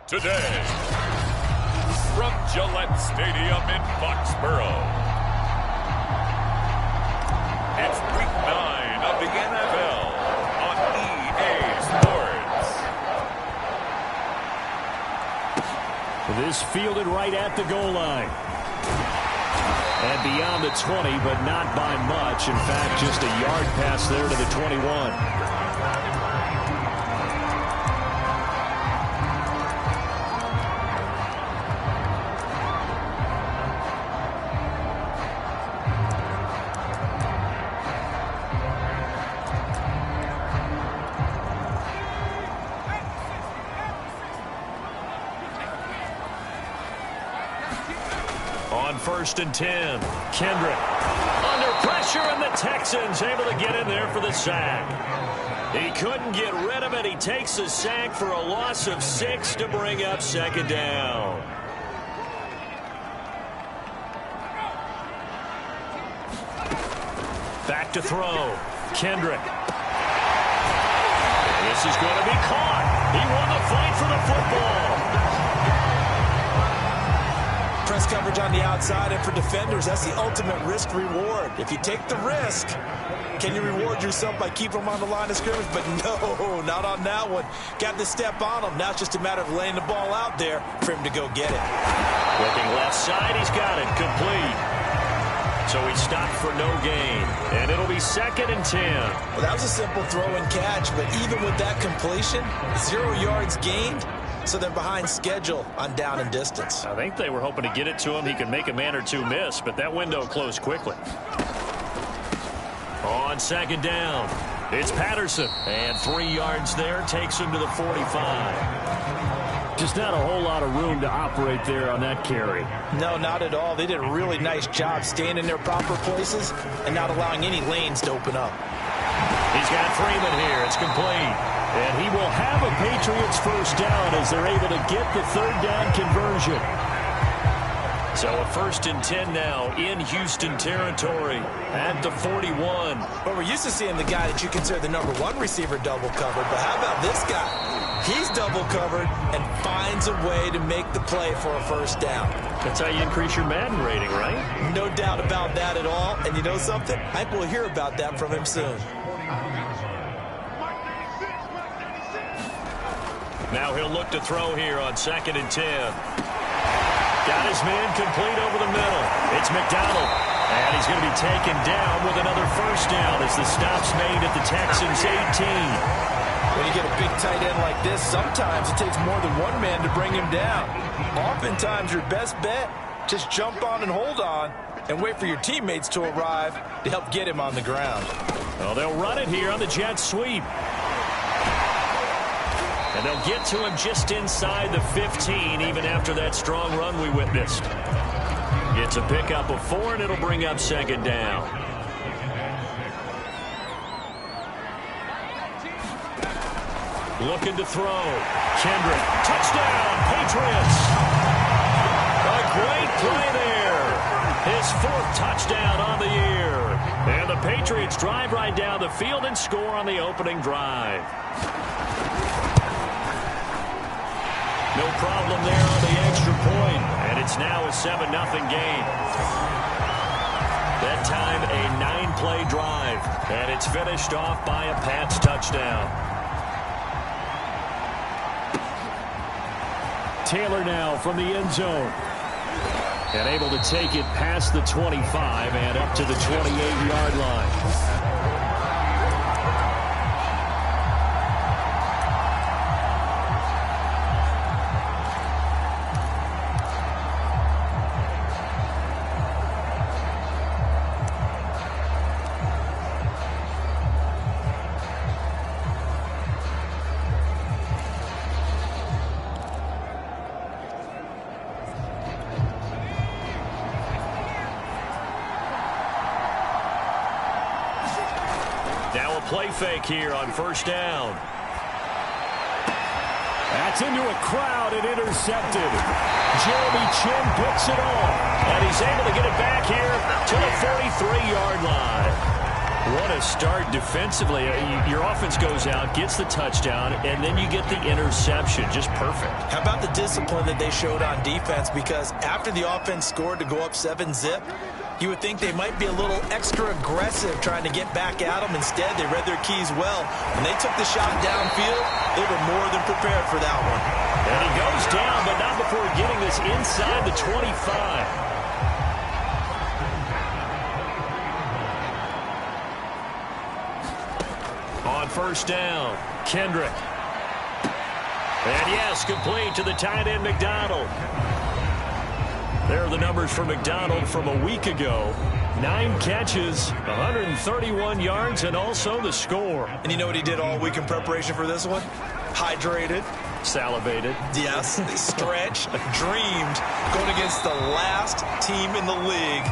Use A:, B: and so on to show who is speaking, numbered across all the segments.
A: Today, from Gillette Stadium in Foxborough, it's Week 9 of the NFL on EA Sports.
B: This fielded right at the goal line. And beyond the 20, but not by much. In fact, just a yard pass there to the 21. On 1st and 10, Kendrick under pressure, and the Texans able to get in there for the sack. He couldn't get rid of it. He takes the sack for a loss of 6 to bring up 2nd down. Back to throw. Kendrick. This is going to be caught. He won the fight for the football.
C: Press coverage on the outside, and for defenders, that's the ultimate risk-reward. If you take the risk, can you reward yourself by keeping them on the line of scrimmage? But no, not on that one. Got to step on him. Now it's just a matter of laying the ball out there for him to go get it.
B: Looking left side, he's got it. Complete. So he stopped for no gain, and it'll be 2nd and 10.
C: Well, that was a simple throw and catch, but even with that completion, 0 yards gained. So they're behind schedule on down and distance.
B: I think they were hoping to get it to him. He could make a man or two miss, but that window closed quickly. On 2nd down, it's Patterson. And 3 yards there takes him to the 45. Just not a whole lot of room to operate there on that carry.
C: No, not at all. They did a really nice job staying in their proper places and not allowing any lanes to open up.
B: He's got Freeman here. It's complete. And he will have a Patriots first down as they're able to get the 3rd down conversion. So a 1st and 10 now in Houston territory at the 41.
C: Well, we're used to seeing the guy that you consider the #1 receiver double covered. But how about this guy? He's double covered and finds a way to make the play for a first down.
B: That's how you increase your Madden rating, right?
C: No doubt about that at all. And you know something? I think we'll hear about that from him soon.
B: Now he'll look to throw here on 2nd and 10. Got his man complete over the middle. It's McDonald. And he's going to be taken down with another first down as the stop's made at the Texans' 18.
C: When you get a big tight end like this, sometimes it takes more than one man to bring him down. Oftentimes your best bet, just jump on and hold on and wait for your teammates to arrive to help get him on the ground.
B: Well, they'll run it here on the jet sweep. And they'll get to him just inside the 15, even after that strong run we witnessed. It's a pickup of 4, and it'll bring up 2nd down. Looking to throw. Kendrick. Touchdown, Patriots. A great play there. His 4th touchdown on the year. And the Patriots drive right down the field and score on the opening drive. No problem there on the extra point, and it's now a 7-0 game. That time a 9-play drive, and it's finished off by a Pats touchdown. Taylor now from the end zone. And able to take it past the 25 and up to the 28-yard line. Now a play fake here on 1st down. That's into a crowd and intercepted. Jeremy Chinn picks it off. And he's able to get it back here to the 43-yard line. What a start defensively. Your offense goes out, gets the touchdown, and then you get the interception. Just perfect.
C: How about the discipline that they showed on defense? Because after the offense scored to go up 7-zip, you would think they might be a little extra aggressive trying to get back at them. Instead, they read their keys well. When they took the shot downfield, they were more than prepared for that one.
B: And he goes down, but not before getting this inside the 25. On first down, Kendrick. And yes, complete to the tight end, McDonald. There are the numbers for McDonald from a week ago. 9 catches, 131 yards, and also the score.
C: And you know what he did all week in preparation for this one? Hydrated.
B: Salivated.
C: Yes, stretched, dreamed, going against the last team in the league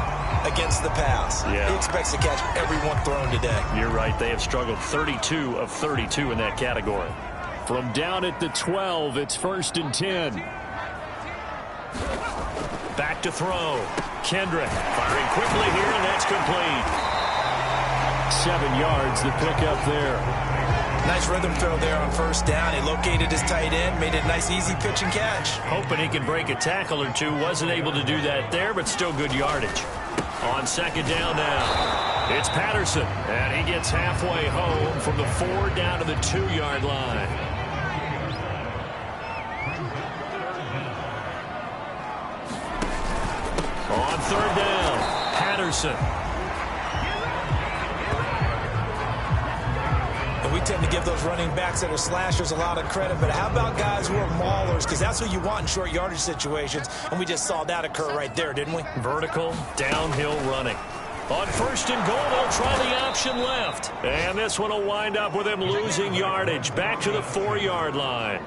C: against the pass.
B: Yeah.
C: He expects to catch every one thrown today.
B: You're right. They have struggled 32 of 32 in that category. From down at the 12, it's 1st and 10. Back to throw. Kendrick firing quickly here, and that's complete. 7 yards, the pickup there.
C: Nice rhythm throw there on first down. He located his tight end, made it a nice easy pitch and catch.
B: Hoping he can break a tackle or two. Wasn't able to do that there, but still good yardage. On second down now, it's Patterson, and he gets halfway home from the 4 down to the 2-yard line. On third down, Patterson.
C: And we tend to give those running backs that are slashers a lot of credit, but how about guys who are maulers? Because that's what you want in short yardage situations, and we just saw that occur right there, didn't we?
B: Vertical, downhill running. On 1st and goal, they'll try the option left. And this one will wind up with him losing yardage. Back to the 4-yard line.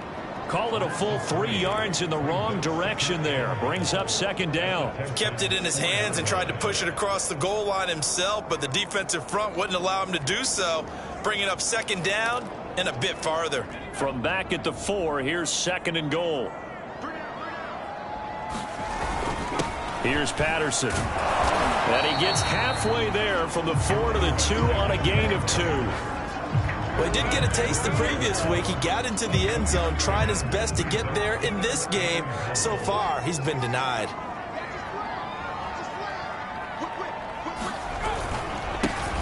B: Call it a full 3 yards in the wrong direction there. Brings up second down.
C: Kept it in his hands and tried to push it across the goal line himself, but the defensive front wouldn't allow him to do so. Bringing up second down and a bit farther.
B: From back at the 4, here's 2nd and goal. Here's Patterson. And he gets halfway there from the 4 to the 2 on a gain of 2.
C: Well, he did get a taste the previous week. He got into the end zone, trying his best to get there in this game. So far, he's been denied.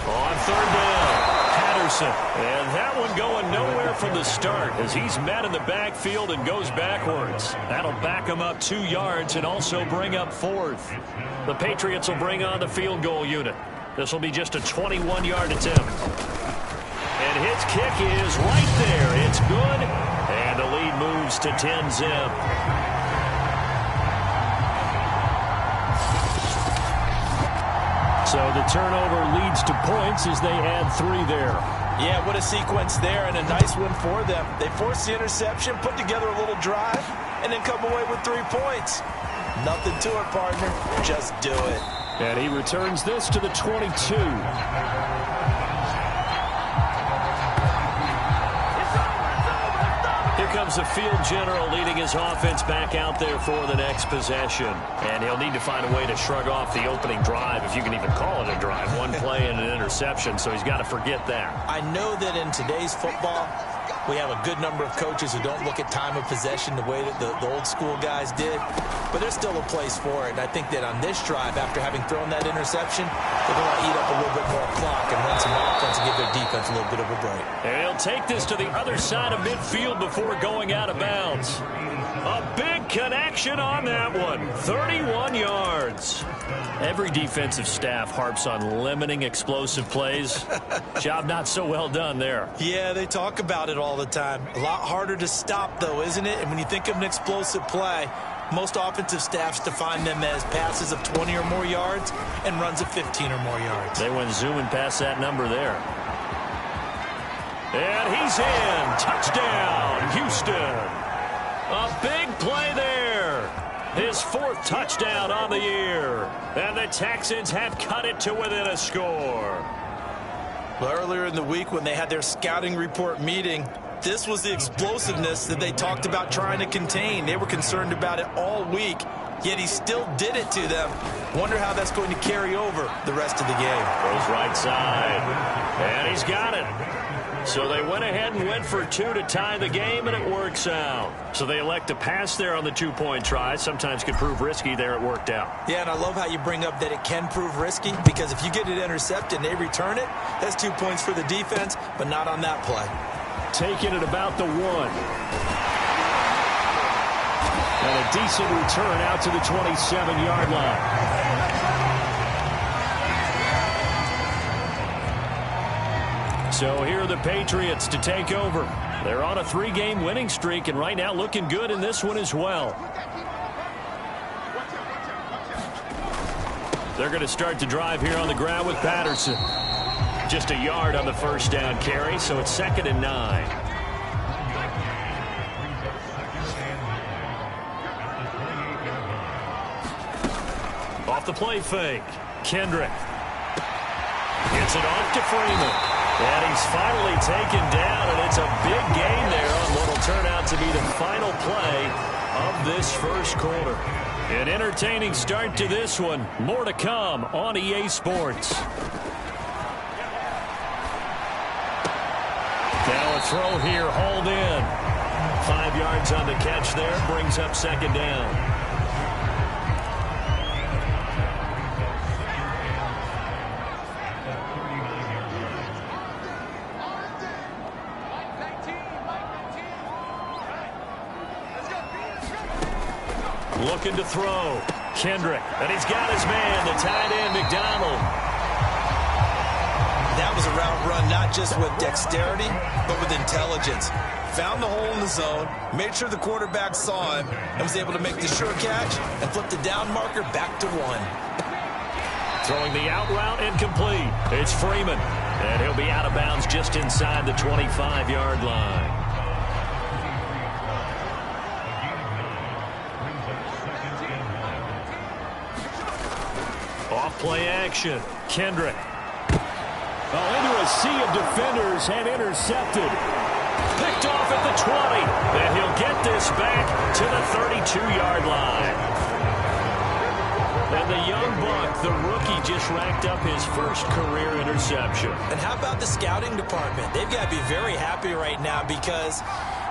B: On third down, Patterson. And that one going nowhere from the start as he's met in the backfield and goes backwards. That'll back him up 2 yards and also bring up 4th. The Patriots will bring on the field goal unit. This will be just a 21-yard attempt. And his kick is right there. It's good. And the lead moves to 10-zip. So the turnover leads to points as they add 3 there.
C: Yeah, what a sequence there and a nice one for them. They forced the interception, put together a little drive, and then come away with 3 points. Nothing to it, partner. Just do it.
B: And he returns this to the 22. Here comes the field general leading his offense back out there for the next possession. And he'll need to find a way to shrug off the opening drive, if you can even call it a drive. 1 play and an interception, so he's got to forget that.
C: I know that in today's football, we have a good number of coaches who don't look at time of possession the way that the old school guys did. But there's still a place for it. And I think that on this drive, after having thrown that interception, they're going to eat up a little bit more clock and run some offense and give their defense a little bit of a break.
B: And he'll take this to the other side of midfield before going out of bounds. A big connection on that one. 31 yards. Every defensive staff harps on limiting explosive plays. Job not so well done there.
C: Yeah, they talk about it all the time. A lot harder to stop, though, isn't it? And when you think of an explosive play, most offensive staffs define them as passes of 20 or more yards and runs of 15 or more yards.
B: They went zooming past that number there. And he's in. Touchdown, Houston. A big play there. His 4th touchdown on the year. And the Texans have cut it to within a score.
C: Well, earlier in the week when they had their scouting report meeting, this was the explosiveness that they talked about trying to contain. They were concerned about it all week. yet he still did it to them. Wonder how that's going to carry over the rest of the game.
B: Goes right side, and he's got it. So they went ahead and went for two to tie the game, and it works out. So they elect to pass there on the two-point try. Sometimes could prove risky. There it worked out.
C: Yeah, and I love how you bring up that it can prove risky, because if you get it intercepted and they return it, that's 2 points for the defense, but not on that play.
B: Taking it about the 1. And a decent return out to the 27-yard line. So here are the Patriots to take over. They're on a 3-game winning streak, and right now looking good in this one as well. They're going to start the drive here on the ground with Patterson. Just a yard on the first down carry, so it's 2nd and 9. Off the play fake. Kendrick gets it off to Freeman. And he's finally taken down, and it's a big gain there on what will turn out to be the final play of this first quarter. An entertaining start to this one. More to come on EA Sports. Now a throw here, hauled in. 5 yards on the catch there, brings up 2nd down. Looking to throw. Kendrick. And he's got his man, the tight end, McDonald.
C: That was a route run not just with dexterity, but with intelligence. Found the hole in the zone, made sure the quarterback saw him, and was able to make the sure catch and flip the down marker back to 1.
B: Throwing the out route incomplete. It's Freeman. And he'll be out of bounds just inside the 25-yard line. Play action. Kendrick. Into a sea of defenders and intercepted. Picked off at the 20. And he'll get this back to the 32-yard line. And the young buck, the rookie, just racked up his first career interception.
C: And how about the scouting department? They've got to be very happy right now, because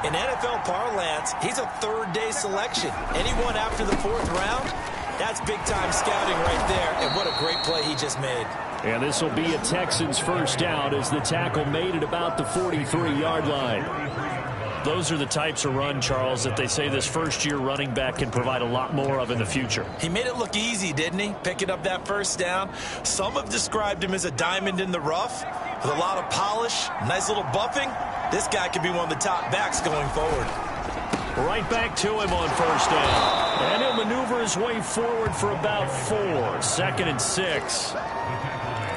C: in NFL parlance, he's a third-day selection. Anyone after the 4th round, that's big-time scouting right there, and what a great play he just made.
B: And this will be a Texans first down as the tackle made it about the 43-yard line. Those are the types of run, Charles, that they say this first-year running back can provide a lot more of in the future.
C: He made it look easy, didn't he? Picking up that first down. Some have described him as a diamond in the rough with a lot of polish, nice little buffing. This guy could be one of the top backs going forward.
B: Right back to him on first down. And he'll maneuver his way forward for about 4. 2nd and 6.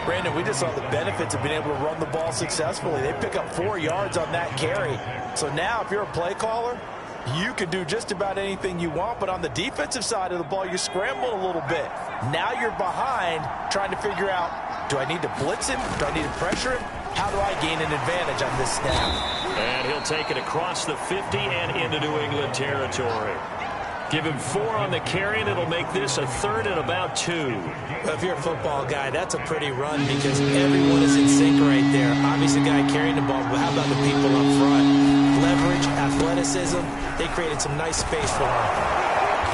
C: Brandon, we just saw the benefits of being able to run the ball successfully. They pick up 4 yards on that carry. So now if you're a play caller, you can do just about anything you want. But on the defensive side of the ball, you're scrambling a little bit. Now you're behind trying to figure out, do I need to blitz him? Do I need to pressure him? How do I gain an advantage on this snap?
B: And he'll take it across the 50 and into New England territory. Give him 4 on the carry, and it'll make this a 3rd and about 2.
C: Well, if you're a football guy, that's a pretty run, because everyone is in sync right there. Obviously, the guy carrying the ball, but how about the people up front? Leverage, athleticism, they created some nice space for him.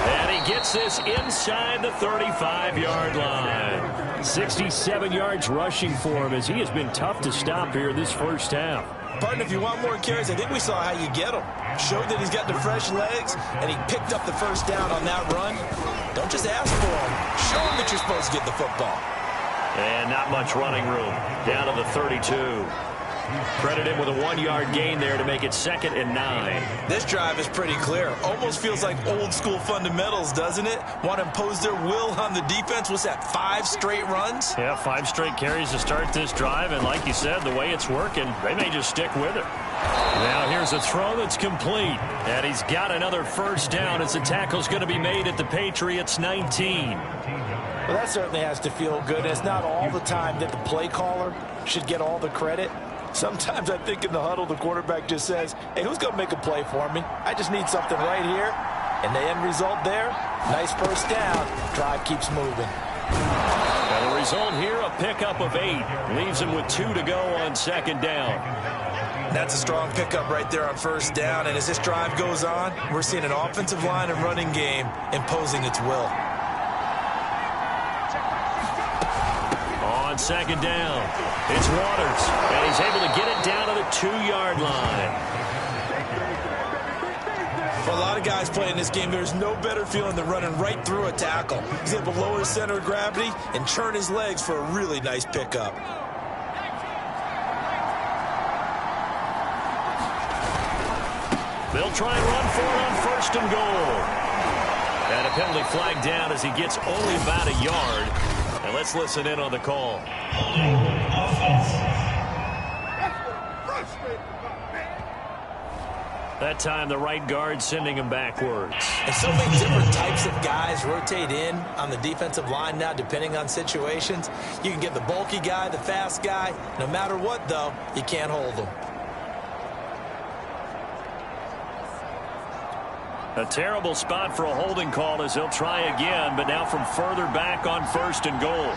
B: And he gets this inside the 35-yard line. 67 yards rushing for him, as he has been tough to stop here this first half.
C: Partner, if you want more carries, I think we saw how you get them. Showed that he's got the fresh legs, and he picked up the first down on that run. Don't just ask for him. Show him that you're supposed to get the football.
B: And not much running room. Down to the 32. Credit him with a 1-yard gain there to make it 2nd and 9.
C: This drive is pretty clear. Almost feels like old school fundamentals, doesn't it? Want to impose their will on the defense. What's that, 5 straight runs?
B: Yeah, 5 straight carries to start this drive. And like you said, the way it's working, they may just stick with it. Now here's a throw that's complete. And he's got another first down as the tackle's going to be made at the Patriots 19.
C: Well, that certainly has to feel good. And it's not all the time that the play caller should get all the credit. Sometimes I think in the huddle, the quarterback just says, hey, who's going to make a play for me? I just need something right here. And the end result there, nice first down. Drive keeps moving.
B: And the result here, a pickup of 8. Leaves him with 2 to go on second down.
C: That's a strong pickup right there on first down. And as this drive goes on, we're seeing an offensive line and running game imposing its will.
B: On second down, it's Waters. And he's able to get it down to the 2-yard line.
C: For a lot of guys playing this game, there's no better feeling than running right through a tackle. He's able to lower his center of gravity and churn his legs for a really nice pickup.
B: They'll try and run for it on first and goal. And a penalty flag down as he gets only about a yard. And let's listen in on the call. That time the right guard sending him backwards.
C: And so many different types of guys rotate in on the defensive line now depending on situations. You can get the bulky guy, the fast guy. No matter what, though, you can't hold them.
B: A terrible spot for a holding call as they'll try again, but now from further back on first and goal.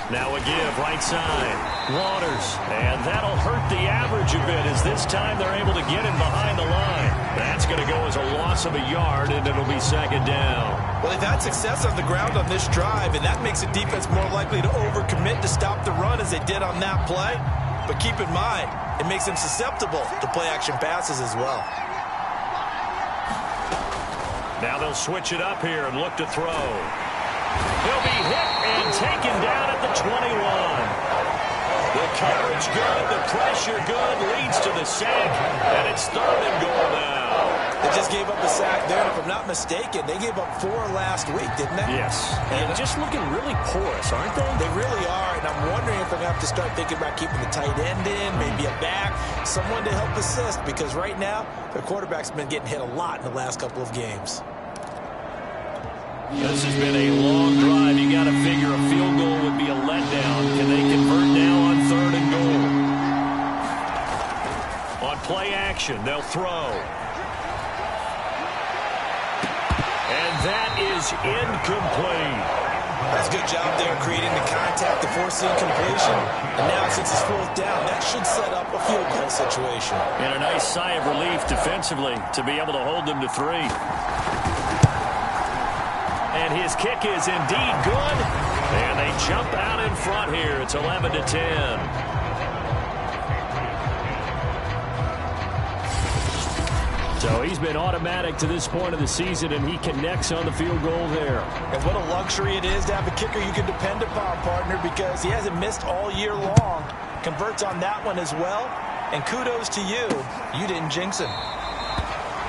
B: Now a give, right side. Waters, and that'll hurt the average a bit as this time they're able to get him behind the line. That's going to go as a loss of a yard, and it'll be second down.
C: Well, they've had success on the ground on this drive, and that makes the defense more likely to overcommit to stop the run as they did on that play. But keep in mind, it makes them susceptible to play-action passes as well.
B: Now they'll switch it up here and look to throw. He'll be hit and taken down at the 21. The coverage good, the pressure good, leads to the sack, and it's third and goal now.
C: They just gave up a sack there, and if I'm not mistaken, they gave up 4 last week, didn't they?
B: Yes, and just looking really porous, aren't they?
C: They really are, and I'm wondering if they're going to have to start thinking about keeping the tight end in, maybe a back, someone to help assist, because right now, their quarterback's been getting hit a lot in the last couple of games.
B: This has been a long drive. You got to figure a field goal would be a letdown. Can they convert now on third and goal? On play action, they'll throw. And that is incomplete.
C: That's a good job there creating the contact to force the incompletion. And now since it's fourth down, that should set up a field goal situation.
B: And a nice sigh of relief defensively to be able to hold them to 3. And his kick is indeed good. And they jump out in front here. It's 11-10. So he's been automatic to this point of the season, and he connects on the field goal there.
C: And what a luxury it is to have a kicker you can depend upon, partner, because he hasn't missed all year long. Converts on that one as well. And kudos to you. You didn't jinx him.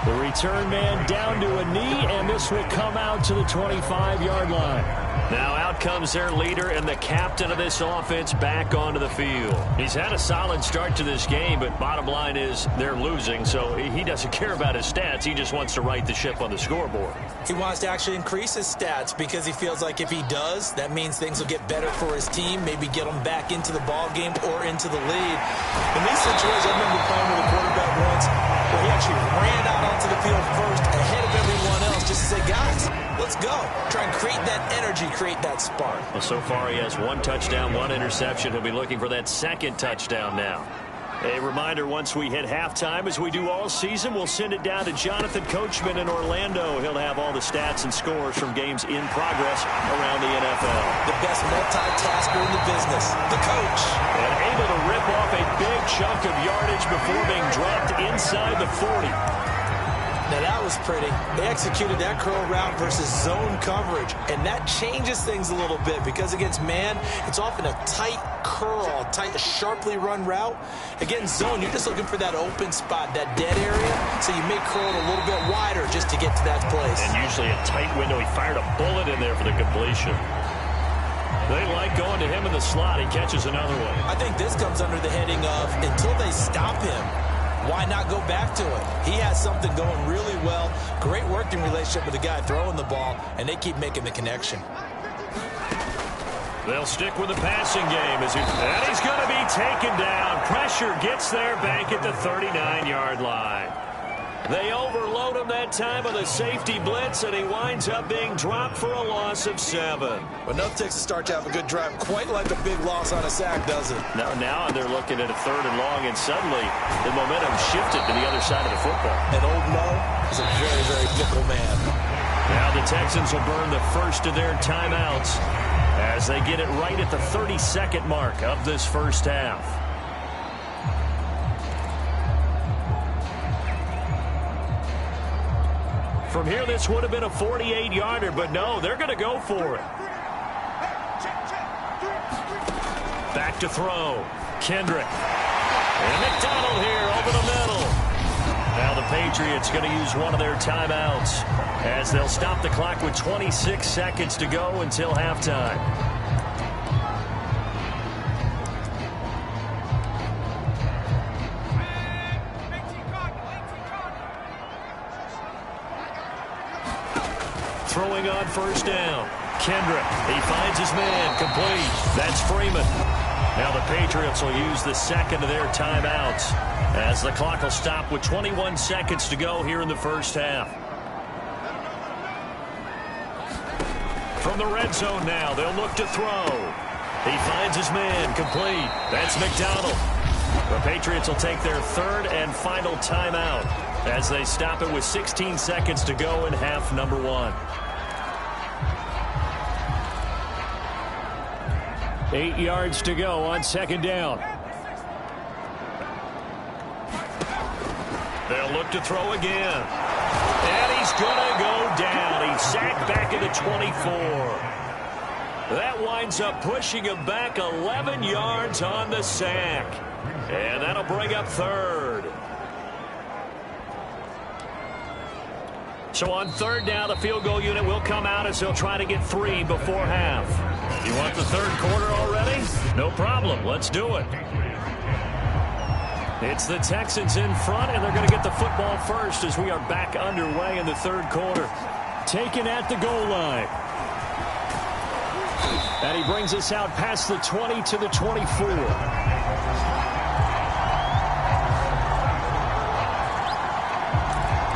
B: The return man down to a knee, and this will come out to the 25-yard line. Now out comes their leader and the captain of this offense back onto the field. He's had a solid start to this game, but bottom line is they're losing, so he doesn't care about his stats. He just wants to right the ship on the scoreboard.
C: He wants to actually increase his stats because he feels like if he does, that means things will get better for his team, maybe get them back into the ball game or into the lead. In these situations, I remember playing with a quarterback once where he actually ran out onto the field first ahead of everyone else just to say, guys, let's go. Try and create that energy, create that spark.
B: Well, so far he has 1 touchdown, 1 interception. He'll be looking for that second touchdown now. A reminder, once we hit halftime, as we do all season, we'll send it down to Jonathan Coachman in Orlando. He'll have all the stats and scores from games in progress around the NFL.
C: The best multitasker in the business, the coach.
B: And able to rip off a big chunk of yardage before being dropped inside the 40.
C: Now that was pretty. They executed that curl route versus zone coverage, and that changes things a little bit because against man, it's often a tight curl, a sharply run route. Against zone, you're just looking for that open spot, that dead area, so you may curl it a little bit wider just to get to that place.
B: And usually a tight window. He fired a bullet in there for the completion. They like going to him in the slot. He catches another one.
C: I think this comes under the heading of until they stop him, why not go back to it? He has something going really well. Great working relationship with the guy throwing the ball, and they keep making the connection.
B: They'll stick with the passing game. And he's going to be taken down. Pressure gets there back at the 39-yard line. They overload him that time with a safety blitz, and he winds up being dropped for a loss of 7.
C: But no Texas start to have a good drive, quite like a big loss on a sack, does it?
B: Now they're looking at a 3rd and long, and suddenly the momentum shifted to the other side of the football.
C: And Old Mo is a very, very fickle man.
B: Now the Texans will burn the first of their timeouts as they get it right at the 32nd mark of this first half. From here, this would have been a 48-yarder, but no, they're going to go for it. Back to throw. Kendrick. And McDonald here over the middle. Now the Patriots going to use one of their timeouts as they'll stop the clock with 26 seconds to go until halftime. Throwing on first down. Kendrick, he finds his man, complete. That's Freeman. Now the Patriots will use the second of their timeouts as the clock will stop with 21 seconds to go here in the first half. From the red zone now, they'll look to throw. He finds his man, complete. That's McDonald. The Patriots will take their 3rd and final timeout as they stop it with 16 seconds to go in half number 1. 8 yards to go on second down. They'll look to throw again. And he's going to go down. He's sacked back at the 24. That winds up pushing him back 11 yards on the sack. And that'll bring up 3rd. So on 3rd down, the field goal unit will come out as they'll try to get 3 before half. You want the 3rd quarter already? No problem. Let's do it. It's the Texans in front, and they're going to get the football first as we are back underway in the 3rd quarter. Taken at the goal line. And he brings us out past the 20 to the 24.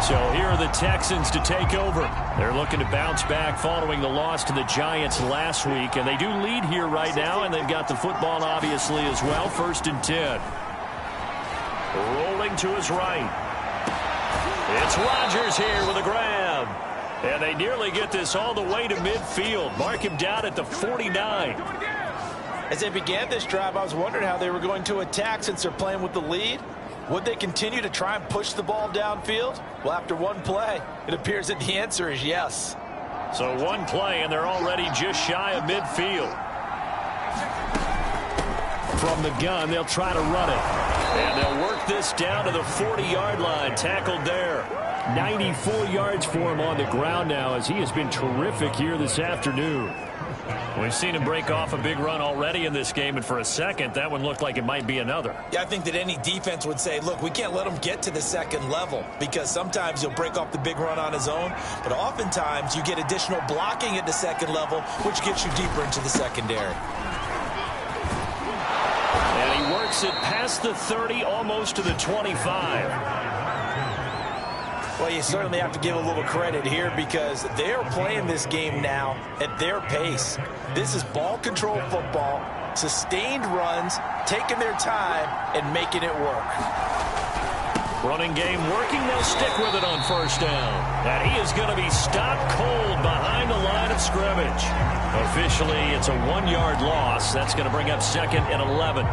B: So here are the Texans to take over. They're looking to bounce back following the loss to the Giants last week. And they do lead here right now, and they've got the football obviously as well. 1st and 10. Rolling to his right. It's Rodgers here with a grab. And they nearly get this all the way to midfield. Mark him down at the 49.
C: As they began this drive, I was wondering how they were going to attack since they're playing with the lead. Would they continue to try and push the ball downfield? Well, after one play, it appears that the answer is yes.
B: So one play, and they're already just shy of midfield. From the gun, they'll try to run it. And they'll work this down to the 40-yard line, tackled there. 94 yards for him on the ground now as he has been terrific here this afternoon. We've seen him break off a big run already in this game, and for a second, that one looked like it might be another.
C: Yeah, I think that any defense would say, look, we can't let him get to the 2nd level because sometimes he'll break off the big run on his own, but oftentimes you get additional blocking at the 2nd level, which gets you deeper into the secondary.
B: And he works it past the 30, almost to the 25.
C: Well, you certainly have to give a little credit here because they're playing this game now at their pace. This is ball control football, sustained runs, taking their time, and making it work.
B: Running game working. They'll stick with it on 1st down. And he is going to be stopped cold behind the line of scrimmage. Officially, it's a 1-yard loss. That's going to bring up 2nd and 11.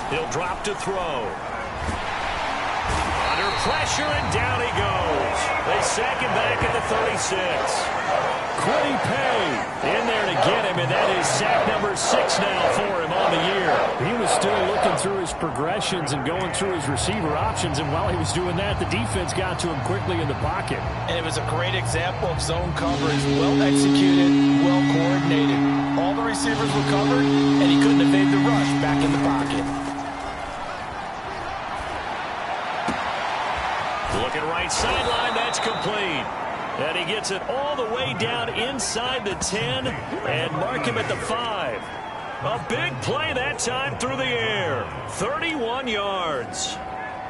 B: He'll drop to throw. Under pressure, and down he goes. They sack him back at the 36. Kwity Paye in there to get him, and that is sack number 6 now for him on the year.
D: He was still looking through his progressions and going through his receiver options, and while he was doing that, the defense got to him quickly in the pocket.
C: And it was a great example of zone coverage. Well executed, well coordinated. All the receivers were covered, and he couldn't evade the rush back in the pocket.
B: right sideline. That's complete. And he gets it all the way down inside the 10 and mark him at the 5. A big play that time through the air. 31 yards.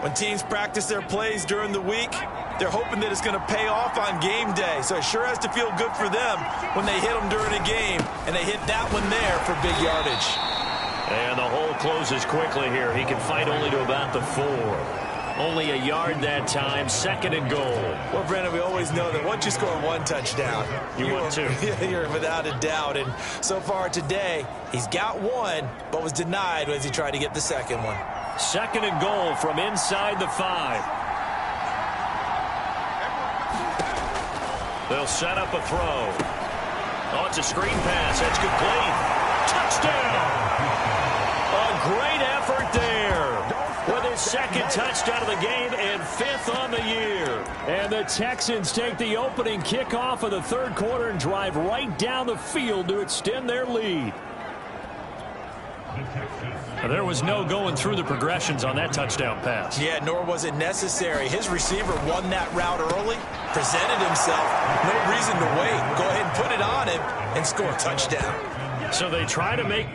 C: When teams practice their plays during the week, they're hoping that it's going to pay off on game day. So it sure has to feel good for them when they hit them during a game. And they hit that one there for big yardage.
B: And the hole closes quickly here. He can fight only to about the 4. Only a yard that time, 2nd and goal.
C: Well, Brandon, we always know that once you score one touchdown,
B: want two.
C: You're without a doubt. And so far today, he's got one, but was denied as he tried to get the second one.
B: 2nd and goal from inside the 5. They'll set up a throw. Oh, it's a screen pass. That's complete. Touchdown! A great effort there. With his 2nd touchdown of the game and 5th on the year.
D: And the Texans take the opening kickoff of the 3rd quarter and drive right down the field to extend their lead.
B: There was no going through the progressions on that touchdown pass.
C: Yeah, nor was it necessary. His receiver won that route early, presented himself. No reason to wait. Go ahead and put it on him and score a touchdown.
B: So they try to make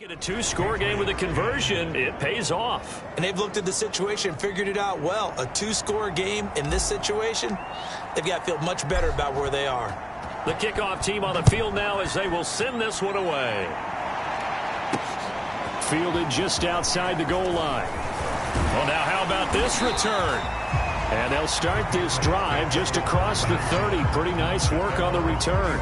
D: In a two-score game with a conversion, it pays off.
C: And they've looked at the situation and figured it out well. A two-score game in this situation, they've got to feel much better about where they are.
D: The kickoff team on the field now as they will send this one away. Fielded just outside the goal line. Well, now how about this return? And they'll start this drive just across the 30. Pretty nice work on the return.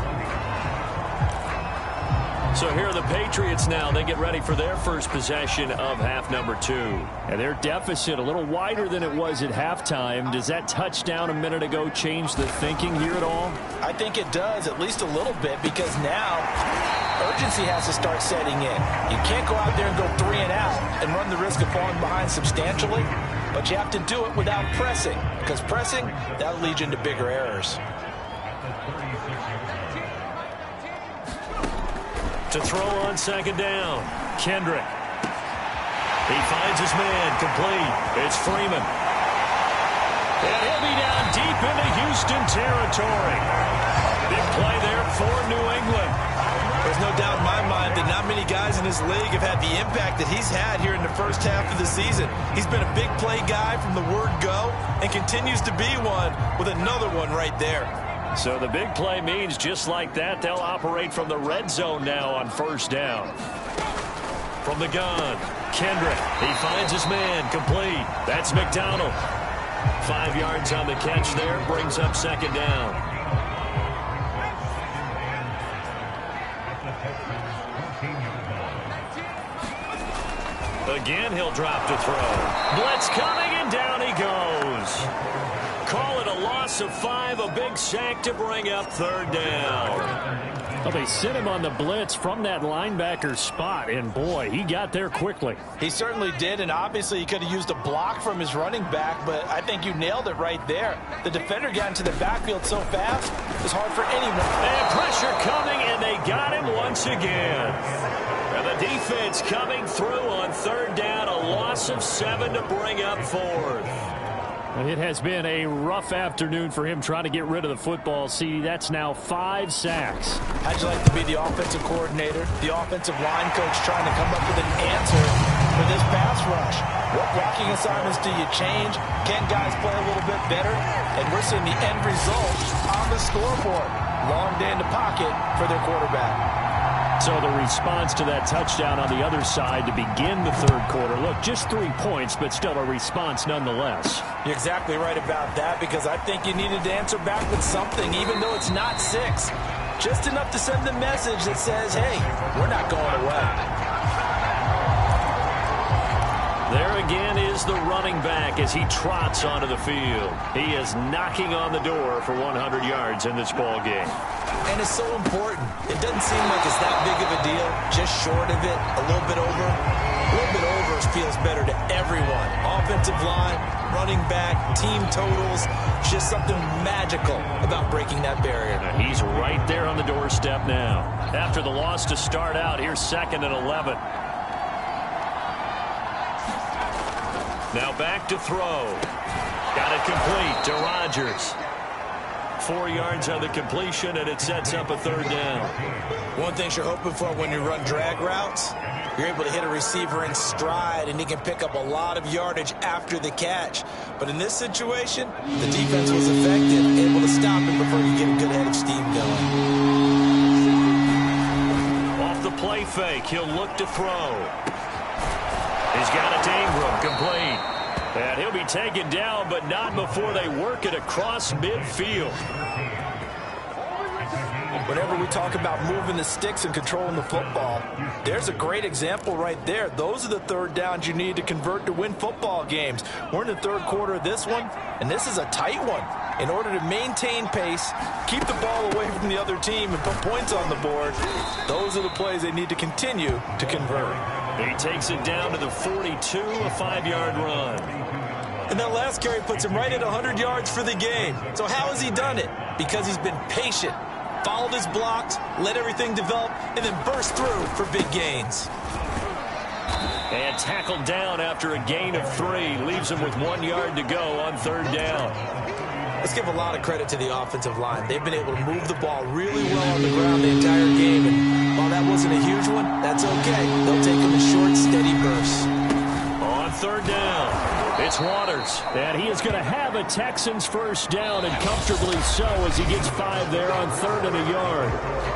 D: So here are the Patriots now. They get ready for their first possession of half number 2. And their deficit a little wider than it was at halftime. Does that touchdown a minute ago change the thinking here at all?
C: I think it does, at least a little bit, because now urgency has to start setting in. You can't go out there and go 3 and out and run the risk of falling behind substantially, but you have to do it without pressing, because pressing, that'll lead you into bigger errors.
D: To throw on second down, Kendrick. He finds his man, complete. It's Freeman. And he'll be down deep into Houston territory. Big play there for New England.
C: There's no doubt in my mind that not many guys in this league have had the impact that he's had here in the first half of the season. He's been a big play guy from the word go and continues to be one with another one right there.
D: So the big play means just like that, they'll operate from the red zone now on first down. From the gun, Kendrick. He finds his man, complete. That's McDonald. 5 yards on the catch there, brings up second down. Again, he'll drop to throw. Blitz coming, and down he goes. Call it a loss of 5, a big sack to bring up third down. Well, they sent him on the blitz from that linebacker spot, and boy, he got there quickly.
C: He certainly did, and obviously he could have used a block from his running back, but I think you nailed it right there. The defender got into the backfield so fast, it was hard for anyone.
D: And pressure coming, and they got him once again. And the defense coming through on third down, a loss of 7 to bring up fourth.
E: It has been a rough afternoon for him trying to get rid of the football. See, that's now 5 sacks.
C: How'd you like to be the offensive coordinator, the offensive line coach trying to come up with an answer for this pass rush? What blocking assignments do you change? Can guys play a little bit better? And we're seeing the end result on the scoreboard. Long day in the pocket for their quarterback.
E: So the response to that touchdown on the other side to begin the third quarter. Look, just 3 points, but still a response nonetheless.
C: You're exactly right about that, because I think you needed to answer back with something, even though it's not 6. Just enough to send the message that says, hey, we're not going away.
D: There again is the running back as he trots onto the field. He is knocking on the door for 100 yards in this ball game.
C: And it's so important. It doesn't seem like it's that big of a deal. Just short of it, a little bit over. A little bit over feels better to everyone. Offensive line, running back, team totals. Just something magical about breaking that barrier.
D: He's right there on the doorstep now. After the loss to start out, here's 2nd and 11. Now back to throw. Got it complete to Rodgers. 4 yards on the completion, and it sets up a third down.
C: One thing you're hoping for when you run drag routes, you're able to hit a receiver in stride, and he can pick up a lot of yardage after the catch. But in this situation, the defense was effective, able to stop him before he get a good head of steam going.
D: Off the play fake, he'll look to throw. He's got it to Ingram, complete. And he'll be taken down, but not before they work it across midfield.
C: Whenever we talk about moving the sticks and controlling the football, there's a great example right there. Those are the third downs you need to convert to win football games. We're in the third quarter of this one, and this is a tight one. In order to maintain pace, keep the ball away from the other team, and put points on the board, those are the plays they need to continue to convert.
D: He takes it down to the 42, a 5-yard run.
C: And that last carry puts him right at 100 yards for the game. So how has he done it? Because he's been patient, followed his blocks, let everything develop, and then burst through for big gains.
D: And tackled down after a gain of 3. Leaves him with 1 yard to go on third down.
C: Let's give a lot of credit to the offensive line. They've been able to move the ball really well on the ground the entire game. And while that wasn't a huge one, that's okay. They'll take them in short, steady bursts.
D: On third down, it's Waters.
E: And he is going to have a Texans first down, and comfortably so, as he gets 5 there on 3rd and a yard.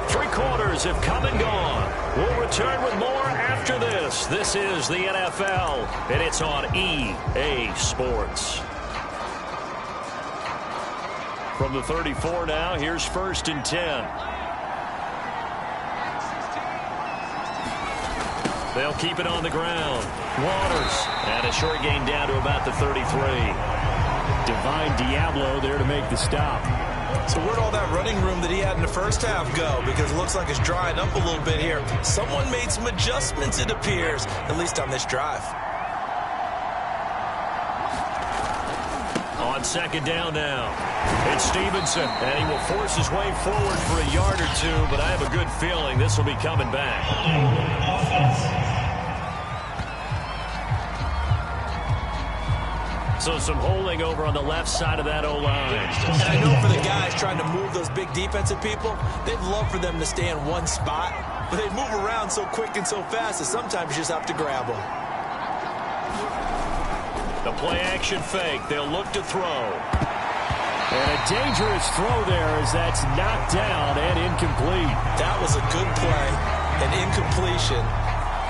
D: 3 quarters have come and gone. We'll return with more after this. This is the NFL, and it's on EA Sports. From the 34 now, here's 1st and 10. They'll keep it on the ground. Waters, and a short gain down to about the 33.
E: Divine Diablo there to make the stop.
C: So where'd all that running room that he had in the first half go? Because it looks like it's drying up a little bit here. Someone made some adjustments, it appears, at least on this drive.
D: On 2nd down now, it's Stevenson, and he will force his way forward for a yard or 2, but I have a good feeling this will be coming back. So some holding over on the left side of that O-line.
C: And I know for the guys trying to move those big defensive people, they'd love for them to stay in one spot, but they move around so quick and so fast that sometimes you just have to grab them.
D: The play-action fake. They'll look to throw.
E: And a dangerous throw there as that's knocked down and incomplete.
C: That was a good play, an incompletion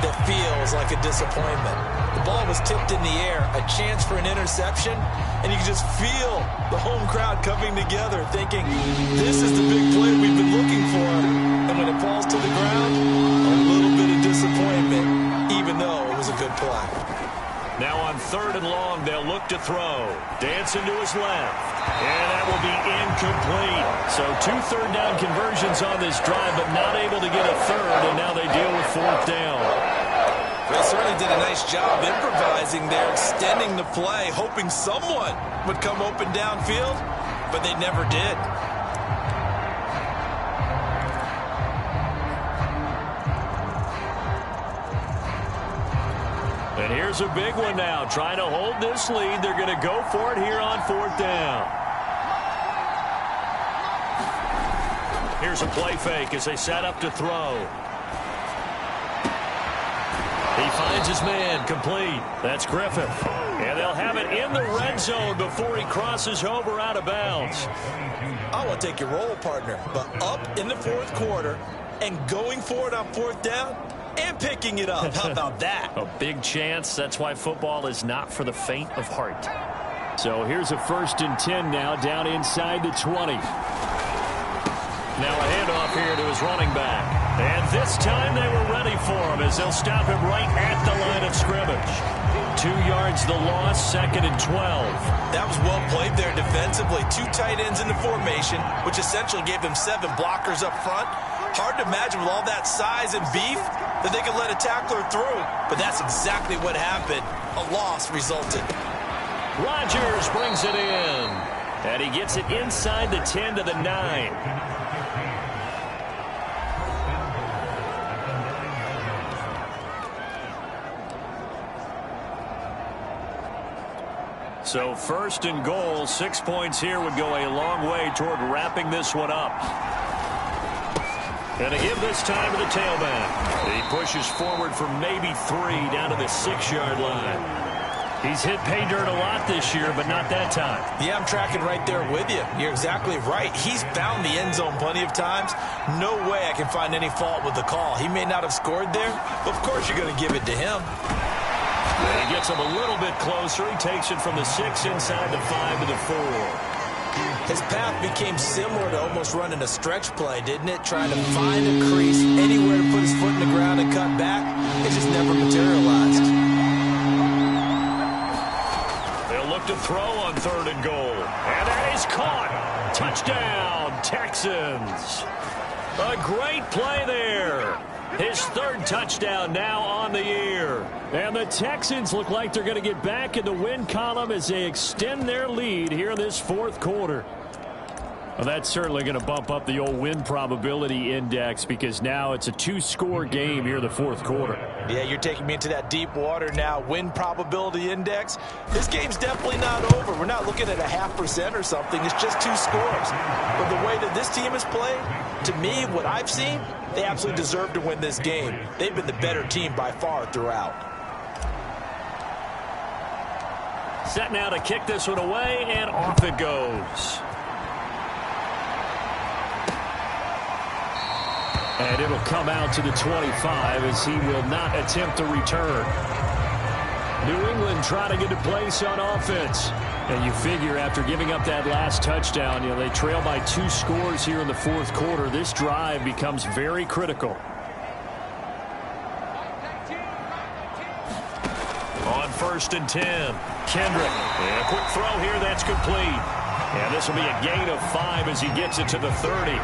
C: that feels like a disappointment. The ball was tipped in the air, a chance for an interception, and you can just feel the home crowd coming together thinking, this is the big play we've been looking for. And when it falls to the ground, a little bit of disappointment, even though it was a good play.
D: Now on 3rd and long, they'll look to throw. Dancing to his left. And that will be incomplete. So 2 third-down conversions on this drive, but not able to get a third, and now they deal with 4th down.
C: They certainly did a nice job improvising there, extending the play, hoping someone would come open downfield, but they never did.
D: And here's a big one now. Trying to hold this lead. They're going to go for it here on 4th down. Here's a play fake as they set up to throw. He finds his man, complete. That's Griffith. And they'll have it in the red zone before he crosses over out of bounds.
C: I want to take your role, partner, but up in the 4th quarter and going for it on 4th down and picking it up. How about that?
D: A big chance. That's why football is not for the faint of heart.
E: So here's a 1st and 10 now, down inside the 20.
D: Now a handoff here to his running back. And this time they were ready for him as they'll stop him right at the line of scrimmage. 2 yards the loss, 2nd and 12.
C: That was well played there defensively. 2 tight ends in the formation, which essentially gave them 7 blockers up front. Hard to imagine with all that size and beef that they could let a tackler through. But that's exactly what happened. A loss resulted.
D: Rodgers brings it in. And he gets it inside the 10 to the 9. So 1st and goal, 6 points here would go a long way toward wrapping this one up. And to give this time to the tailback. He pushes forward for maybe 3 down to the 6-yard line. He's hit pay dirt a lot this year, but not that time.
C: Yeah, I'm tracking right there with you. You're exactly right. He's found the end zone plenty of times. No way I can find any fault with the call. He may not have scored there, but of course you're going to give it to him.
D: He gets him a little bit closer. He takes it from the 6 inside the 5 to the 4.
C: His path became similar to almost running a stretch play, didn't it? Trying to find a crease, anywhere to put his foot in the ground and cut back. It just never materialized.
D: They'll look to throw on 3rd and goal. And that is caught. Touchdown, Texans. A great play there. His 3rd touchdown now on the year.
E: And the Texans look like they're going to get back in the win column as they extend their lead here in this 4th quarter. Well, that's certainly going to bump up the old win probability index because now it's a 2-score game here in the fourth quarter.
C: Yeah, you're taking me into that deep water now. Win probability index. This game's definitely not over. We're not looking at a 0.5% or something. It's just 2 scores. But the way that this team has played, to me, what I've seen, they absolutely deserve to win this game. They've been the better team by far throughout.
E: Set now to kick this one away, and off it goes. And it'll come out to the 25 as he will not attempt to return. New England trying to get a place on offense. And you figure after giving up that last touchdown, they trail by 2 scores here in the fourth quarter. This drive becomes very critical. On 1st and 10, Kendrick. And a quick throw here, that's complete. And this will be a gain of 5 as he gets it to the 30.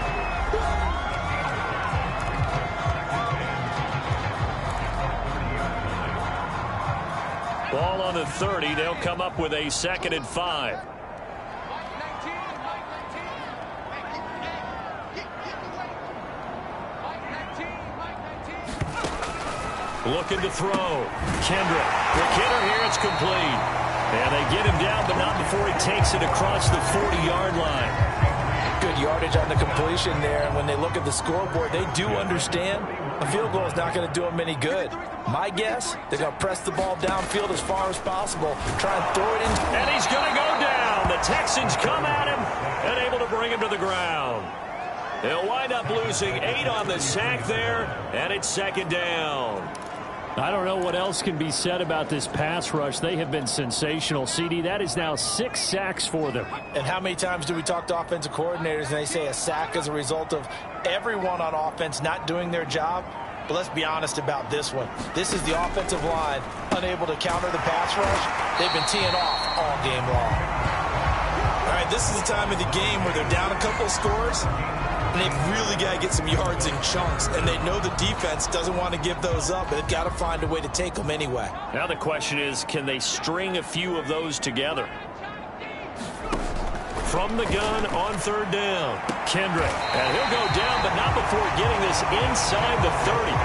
E: Ball on the 30. They'll come up with a 2nd and 5. Looking to throw. Kendrick. Quick hitter here. It's complete. And they get him down, but not before he takes it across the 40-yard line. Good yardage on the completion there. And when they look at the scoreboard, they do understand a field goal is not going to do them any good. My guess, they're going to press the ball downfield as far as possible, try and throw it in. And he's going to go down. The Texans come at him and able to bring him to the ground. They'll wind up losing 8 on the sack there, and it's 2nd down. I don't know what else can be said about this pass rush. They have been sensational, CD. That is now 6 sacks for them.
C: And how many times do we talk to offensive coordinators and they say a sack is a result of everyone on offense not doing their job? But let's be honest about this one. This is the offensive line unable to counter the pass rush. They've been teeing off all game long. All right, this is the time of the game where they're down a couple of scores. And they've really got to get some yards in chunks. And they know the defense doesn't want to give those up. But they've got to find a way to take them anyway.
E: Now the question is, can they string a few of those together? From the gun on 3rd down, Kendrick. And he'll go down, but not before getting this inside the 30.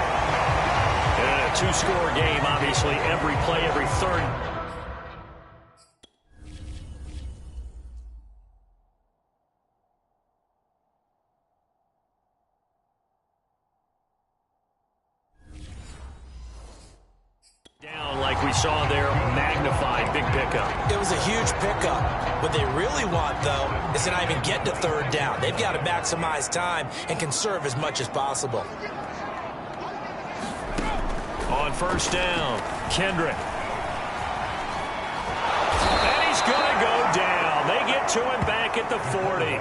E: And a 2-score game, obviously, every play, every 30. Down like we saw there, magnified, big pickup.
C: It was a huge pickup. What they really want, though, is to not even get to 3rd down. They've got to maximize time and conserve as much as possible.
E: On 1st down, Kendrick. And he's going to go down. They get to him back at the 40.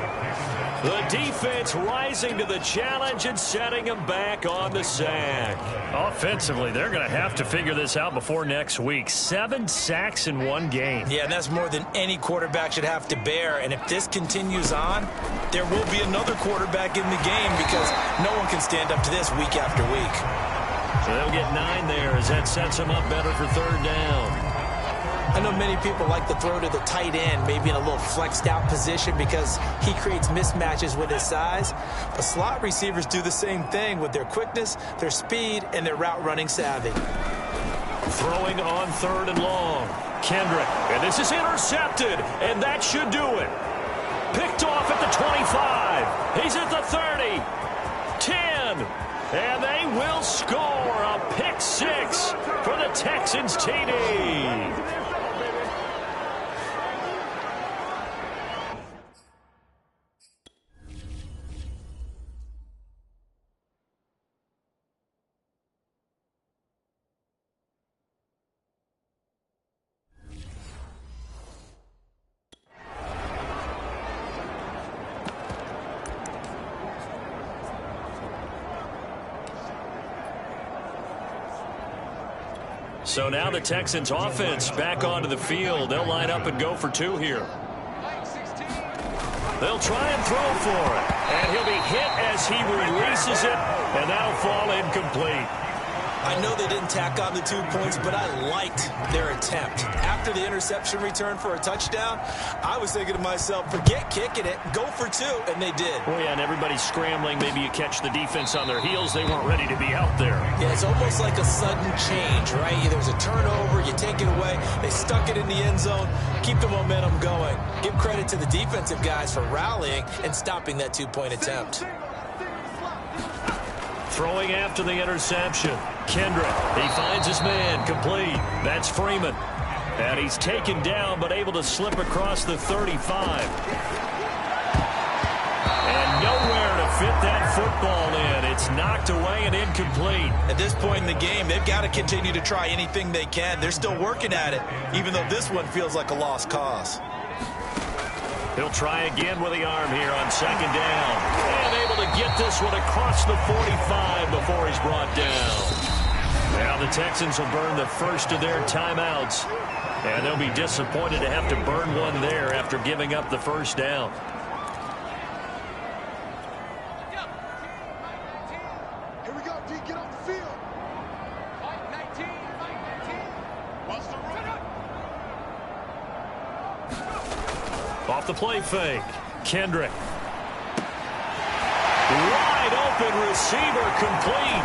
E: The defense rising to the challenge and setting him back on the sack. Offensively, they're going to have to figure this out before next week. 7 sacks in 1 game.
C: Yeah, and that's more than any quarterback should have to bear. And if this continues on, there will be another quarterback in the game because no one can stand up to this week after week.
E: So they'll get 9 there as that sets them up better for 3rd down.
C: I know many people like to throw to the tight end, maybe in a little flexed out position because he creates mismatches with his size. But slot receivers do the same thing with their quickness, their speed, and their route running savvy.
E: Throwing on 3rd and long, Kendrick. And this is intercepted, and that should do it. Picked off at the 25. He's at the 30. 10. And they will score a pick 6 for the Texans TD. So now the Texans offense back onto the field. They'll line up and go for 2 here. They'll try and throw for it. And he'll be hit as he releases it. And that'll fall incomplete.
C: I know they didn't tack on the 2 points, but I liked their attempt. After after the interception return for a touchdown, I was thinking to myself, forget kicking it, go for two, and they did.
D: Well, yeah, and everybody's scrambling. Maybe you catch the defense on their heels. They weren't ready to be out there.
C: Yeah, it's almost like a sudden change, right? There's a turnover, you take it away, they stuck it in the end zone, keep the momentum going. Give credit to the defensive guys for rallying and stopping that two-point attempt.
D: Throwing after the interception. Kendrick, he finds his man, complete. That's Freeman. And he's taken down, but able to slip across the 35. And nowhere to fit that football in. It's knocked away and incomplete.
C: At this point in the game, they've got to continue to try anything they can. They're still working at it, even though this one feels like a lost cause.
D: He'll try again with the arm here on second down. And able to get this one across the 45 before he's brought down. Now the Texans will burn the first of their timeouts. And they'll be disappointed to have to burn one there after giving up the first down.
F: Here we go, D, get off the field. Fight 19. Wants to run up.
D: Off the play fake. Kendrick. Wide open receiver, complete.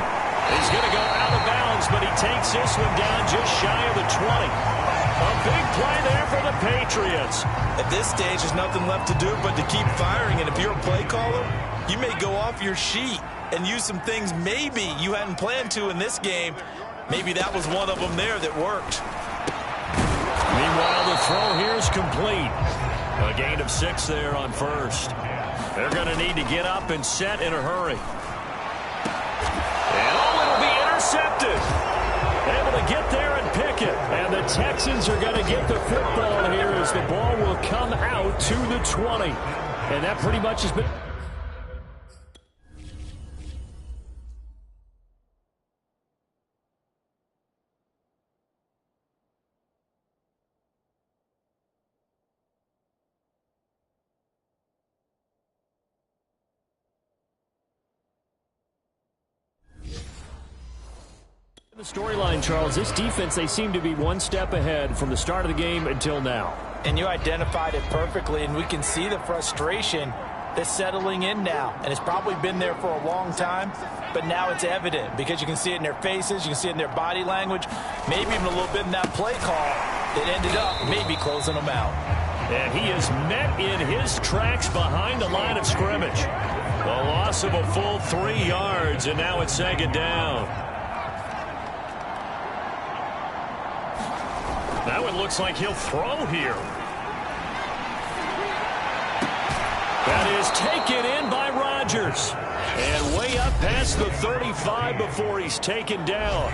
D: He's going to go out of bounds, but he takes this one down just shy of the 20. A big play there for the Patriots.
C: At this stage, there's nothing left to do but to keep firing. And if you're a play caller, you may go off your sheet and use some things maybe you hadn't planned to in this game. Maybe that was one of them there that worked.
D: Meanwhile, the throw here is complete. A gain of 6 there on first. They're going to need to get up and set in a hurry. And it'll be intercepted. Able to get there and pick it. And the Texans are going to get the football here as the ball will come out to the 20. And that pretty much has been... The storyline, Charles, this defense, they seem to be one step ahead from the start of the game until now.
C: And you identified it perfectly, and we can see the frustration that's settling in now. And it's probably been there for a long time, but now it's evident because you can see it in their faces, you can see it in their body language, maybe even a little bit in that play call that ended up maybe closing them out.
D: And he is met in his tracks behind the line of scrimmage. A loss of a full 3 yards, and now it's second down. Now it looks like he'll throw here. That is taken in by Rodgers. And way up past the 35 before he's taken down.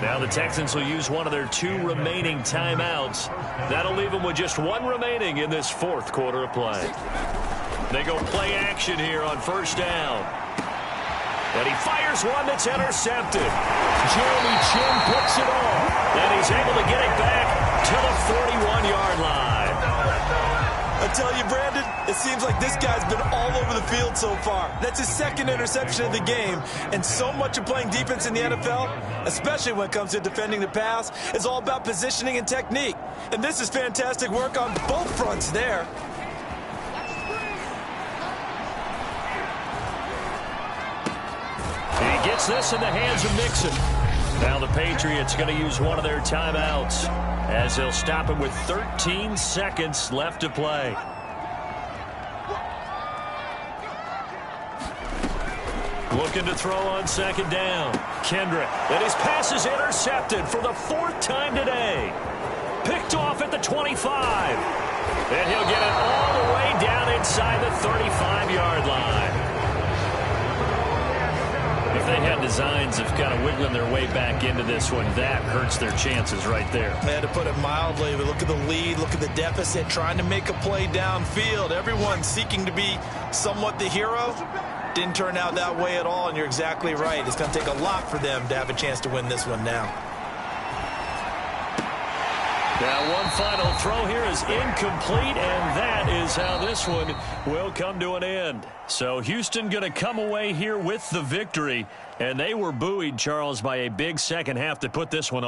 D: Now the Texans will use one of their 2 remaining timeouts. That'll leave them with just 1 remaining in this 4th quarter of play. They go play action here on first down. And he fires one that's intercepted. Jeremy Chinn picks it off. And he's able to get it back to the 41-yard line.
C: I tell you, Brandon, it seems like this guy's been all over the field so far. That's his 2nd interception of the game. And so much of playing defense in the NFL, especially when it comes to defending the pass, is all about positioning and technique. And this is fantastic work on both fronts there.
D: He gets this in the hands of Mixon. Now the Patriots going to use one of their timeouts as they'll stop him with 13 seconds left to play. Looking to throw on second down. Kendrick. And his pass is intercepted for the 4th time today. Picked off at the 25. And he'll get it all the way down inside the 35-yard line. If they had designs of kind of wiggling their way back into this one, that hurts their chances right there.
C: Man, to put it mildly, but look at the lead, look at the deficit, trying to make a play downfield. Everyone seeking to be somewhat the hero. Didn't turn out that way at all, and you're exactly right. It's going to take a lot for them to have a chance to win this one now.
D: Now one final throw here is incomplete, and that is how this one will come to an end. So Houston going to come away here with the victory, and they were buoyed, Charles, by a big second half to put this one